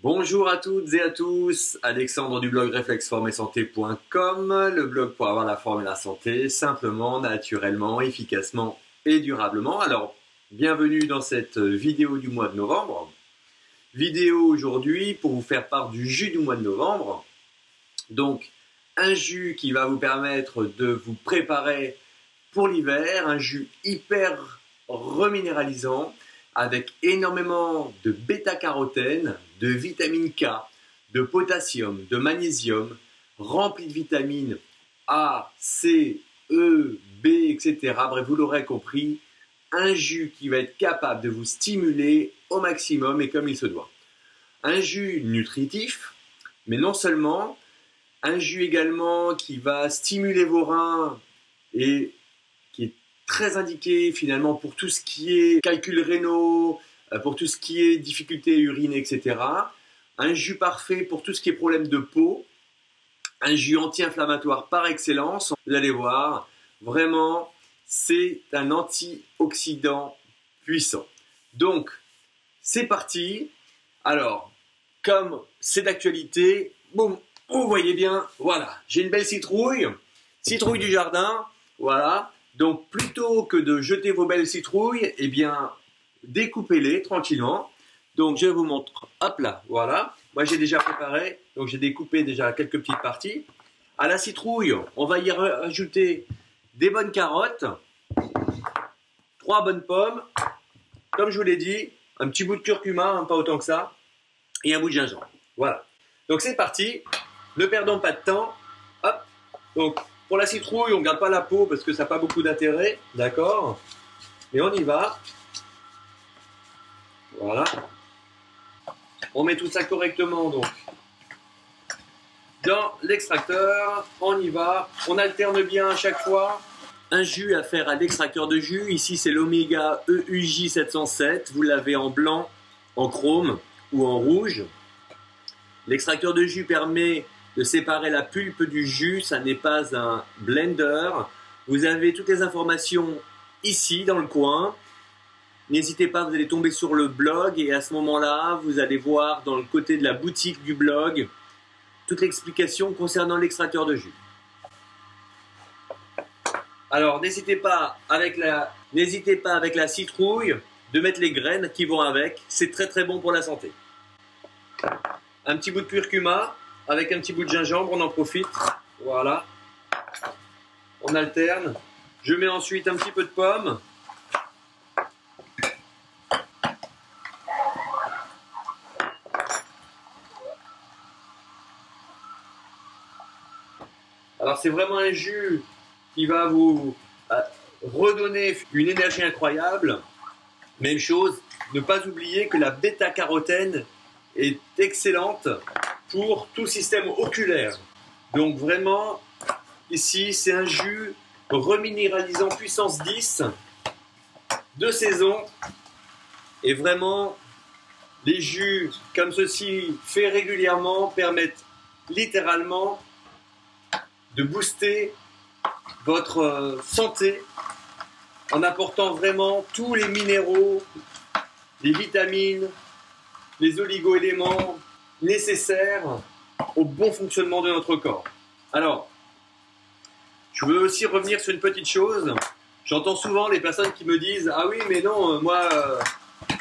Bonjour à toutes et à tous, Alexandre du blog réflexformesanté.com, le blog pour avoir la forme et la santé simplement, naturellement, efficacement et durablement. Alors, bienvenue dans cette vidéo du mois de novembre. Vidéo aujourd'hui pour vous faire part du jus du mois de novembre. Donc, un jus qui va vous permettre de vous préparer pour l'hiver, un jus hyper reminéralisant, avec énormément de bêta-carotène, de vitamine K, de potassium, de magnésium, rempli de vitamines A, C, E, B, etc. Bref, vous l'aurez compris, un jus qui va être capable de vous stimuler au maximum et comme il se doit. Un jus nutritif, mais non seulement, un jus également qui va stimuler vos reins et qui est très indiqué finalement pour tout ce qui est calculs rénaux, pour tout ce qui est difficultés à uriner, etc. Un jus parfait pour tout ce qui est problème de peau. Un jus anti-inflammatoire par excellence. Vous allez voir, vraiment, c'est un antioxydant puissant. Donc, c'est parti. Alors, comme c'est d'actualité, boum, vous voyez bien, voilà, j'ai une belle citrouille du jardin, voilà. Donc, plutôt que de jeter vos belles citrouilles, eh bien, découpez-les tranquillement. Donc, je vous montre, hop là, voilà. Moi, j'ai déjà préparé, donc j'ai découpé déjà quelques petites parties. À la citrouille, on va y rajouter des bonnes carottes, 3 bonnes pommes, comme je vous l'ai dit, un petit bout de curcuma, hein, pas autant que ça, et un bout de gingembre. Voilà. Donc, c'est parti. Ne perdons pas de temps. Hop. Donc, pour la citrouille, on ne garde pas la peau parce que ça n'a pas beaucoup d'intérêt, d'accord? Et on y va. Voilà. On met tout ça correctement donc dans l'extracteur. On y va. On alterne bien à chaque fois. Un jus à faire à l'extracteur de jus. Ici, c'est l'Omega EUJ 707. Vous l'avez en blanc, en chrome ou en rouge. L'extracteur de jus permet de séparer la pulpe du jus, ça n'est pas un blender. Vous avez toutes les informations ici dans le coin. N'hésitez pas, vous allez tomber sur le blog et à ce moment-là, vous allez voir dans le côté de la boutique du blog toute l'explication concernant l'extracteur de jus. Alors, n'hésitez pas avec la citrouille de mettre les graines qui vont avec. C'est très très bon pour la santé. Un petit bout de curcuma. Avec un petit bout de gingembre, on en profite. Voilà. On alterne. Je mets ensuite un petit peu de pomme. Alors c'est vraiment un jus qui va vous redonner une énergie incroyable. Même chose, ne pas oublier que la bêta-carotène est excellente pour tout système oculaire. Donc vraiment, ici, c'est un jus reminéralisant puissance 10 de saison. Et vraiment, les jus comme ceci, faits régulièrement, permettent littéralement de booster votre santé en apportant vraiment tous les minéraux, les vitamines, les oligo-éléments nécessaires au bon fonctionnement de notre corps. Alors, je veux aussi revenir sur une petite chose. J'entends souvent les personnes qui me disent « Ah oui, mais non, moi,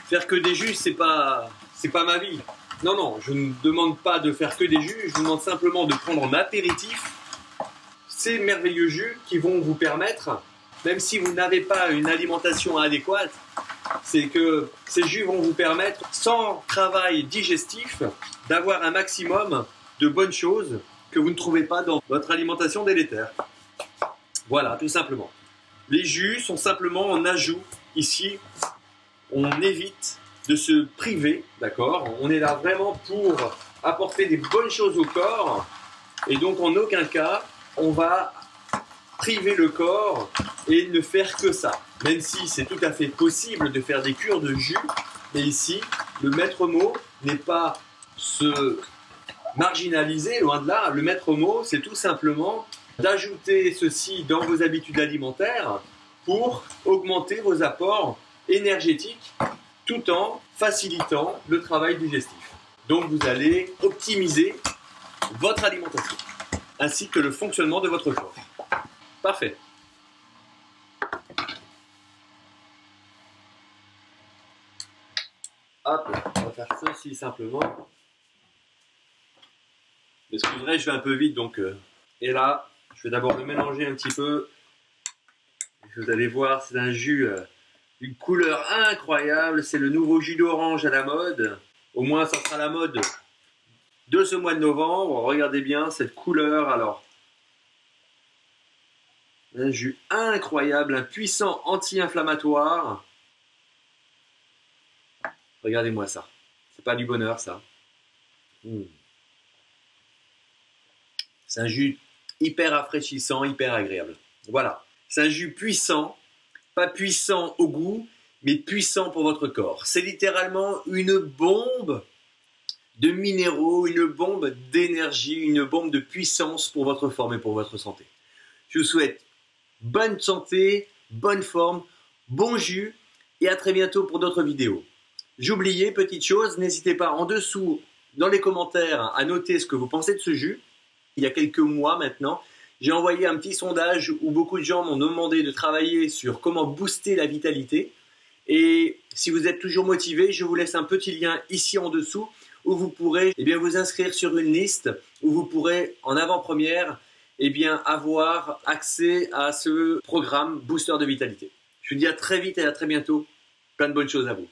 faire que des jus, c'est pas ma vie. » Non, non, je ne demande pas de faire que des jus, je vous demande simplement de prendre en apéritif ces merveilleux jus qui vont vous permettre, même si vous n'avez pas une alimentation adéquate, c'est que ces jus vont vous permettre, sans travail digestif, d'avoir un maximum de bonnes choses que vous ne trouvez pas dans votre alimentation délétère. Voilà, tout simplement. Les jus sont simplement en ajout. Ici, on évite de se priver, d'accord? On est là vraiment pour apporter des bonnes choses au corps. Et donc, en aucun cas, on va priver le corps et ne faire que ça. Même si c'est tout à fait possible de faire des cures de jus, mais ici, le maître mot n'est pas se marginaliser, loin de là. Le maître mot, c'est tout simplement d'ajouter ceci dans vos habitudes alimentaires pour augmenter vos apports énergétiques tout en facilitant le travail digestif. Donc vous allez optimiser votre alimentation ainsi que le fonctionnement de votre corps. Parfait. Hop, on va faire ceci simplement. Excusez, je vais un peu vite donc. Et là, je vais d'abord le mélanger un petit peu. Vous allez voir, c'est un jus d'une couleur incroyable. C'est le nouveau jus d'orange à la mode. Au moins, ça sera la mode de ce mois de novembre. Regardez bien cette couleur. Alors, un jus incroyable, un puissant anti-inflammatoire. Regardez-moi ça. C'est pas du bonheur, ça. C'est un jus hyper rafraîchissant, hyper agréable. Voilà. C'est un jus puissant, pas puissant au goût, mais puissant pour votre corps. C'est littéralement une bombe de minéraux, une bombe d'énergie, une bombe de puissance pour votre forme et pour votre santé. Je vous souhaite bonne santé, bonne forme, bon jus et à très bientôt pour d'autres vidéos. J'oubliais, petite chose, n'hésitez pas en dessous dans les commentaires à noter ce que vous pensez de ce jus. Il y a quelques mois maintenant, j'ai envoyé un petit sondage où beaucoup de gens m'ont demandé de travailler sur comment booster la vitalité. Et si vous êtes toujours motivé, je vous laisse un petit lien ici en dessous où vous pourrez vous inscrire sur une liste où vous pourrez en avant-première avoir accès à ce programme Booster de vitalité. Je vous dis à très vite et à très bientôt. Plein de bonnes choses à vous.